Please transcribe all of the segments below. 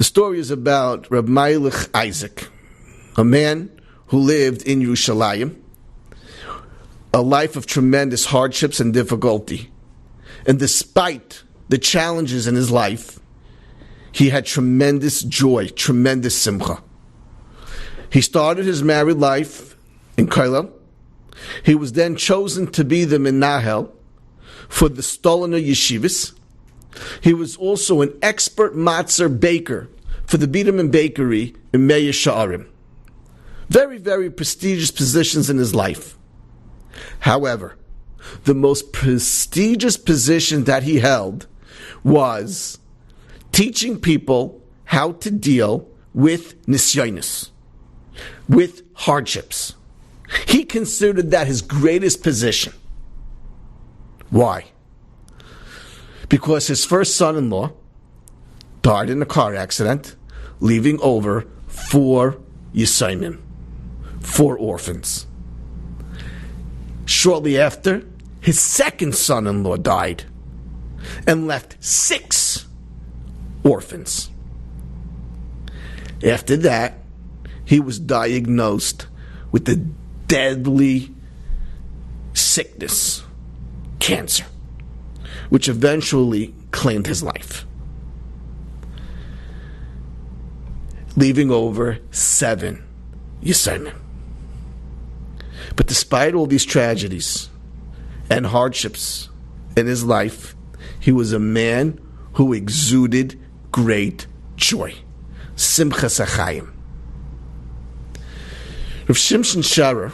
The story is about Reb Meilich Isaac, a man who lived in Yerushalayim, a life of tremendous hardships and difficulty. And despite the challenges in his life, he had tremendous joy, tremendous simcha. He started his married life in Kaila. He was then chosen to be the menahel for the Stoliner Yeshivas. He was also an expert matzah baker for the Biederman Bakery in Meir Sha'arim. Very, very prestigious positions in his life. However, the most prestigious position that he held was teaching people how to deal with nisyonis, with hardships. He considered that his greatest position. Why? Because his first son-in-law died in a car accident, leaving over 4 Yisayimim, 4 orphans. Shortly after, his second son-in-law died and left 6 orphans. After that, he was diagnosed with the deadly sickness, cancer, which eventually claimed his life, leaving over 7 Yisayimim. But despite all these tragedies and hardships in his life, he was a man who exuded great joy. Simchas HaChaim. Rav Shimshon Sharer,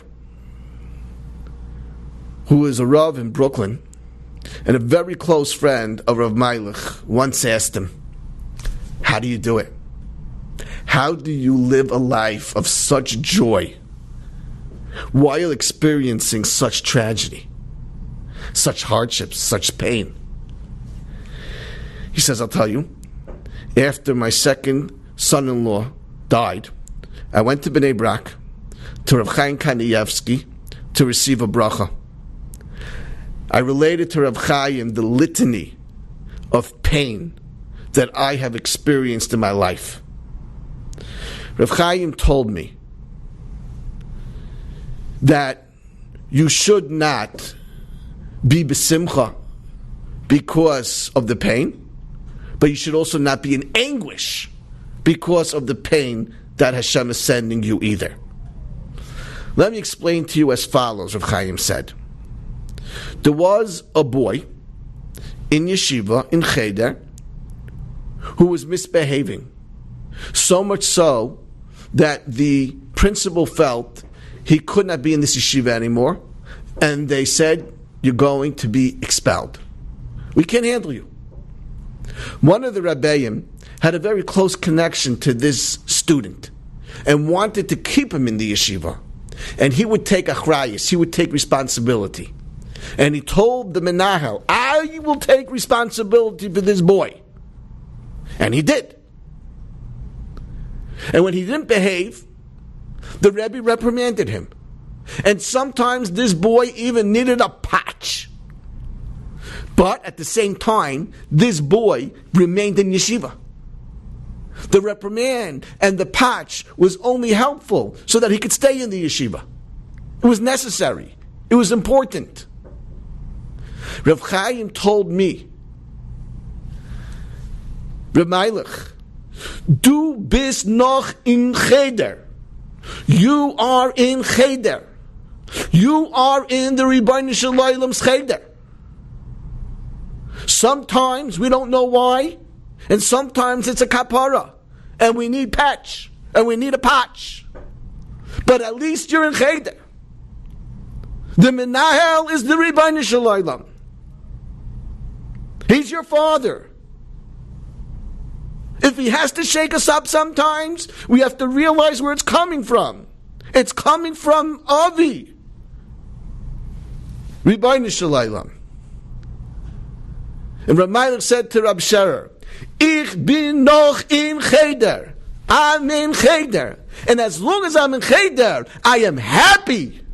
who is a Rav in Brooklyn and a very close friend of Rav Meilich, once asked him, how do you do it? How do you live a life of such joy while experiencing such tragedy, such hardships, such pain? He says, I'll tell you, after my second son-in-law died, I went to Bnei Brak, to Rav Chaim Kanievsky, to receive a bracha. I related to Rav Chaim the litany of pain that I have experienced in my life. Rav Chaim told me that you should not be besimcha because of the pain, but you should also not be in anguish because of the pain that Hashem is sending you either. Let me explain to you as follows, Rav Chaim said. There was a boy in yeshiva, in cheder, who was misbehaving. So much so that the principal felt he could not be in this yeshiva anymore, and they said, you're going to be expelled. We can't handle you. One of the Rabbeim had a very close connection to this student and wanted to keep him in the yeshiva. And he would take achrayus, he would take responsibility. And he told the menahel, I will take responsibility for this boy. And he did. And when he didn't behave, the Rebbe reprimanded him. And sometimes this boy even needed a patch. But at the same time, this boy remained in yeshiva. The reprimand and the patch was only helpful so that he could stay in the yeshiva. It was necessary. It was important. Rav Chaim told me, Reb Meilich, du bist noch in cheder. You are in cheder. You are in the Ribono Shel Olam's cheder. Sometimes we don't know why, and sometimes it's a kapara, and we need patch, and we need a patch. But at least you're in cheder. The menahel is the Ribono Shel Olam. He's your father. If he has to shake us up sometimes, we have to realize where it's coming from. It's coming from Avi. Ribono Shel Olam. And Rav Meilich said to Rab Sharer, Ich bin noch in cheder. I'm in cheder. And as long as I'm in cheder, I am happy.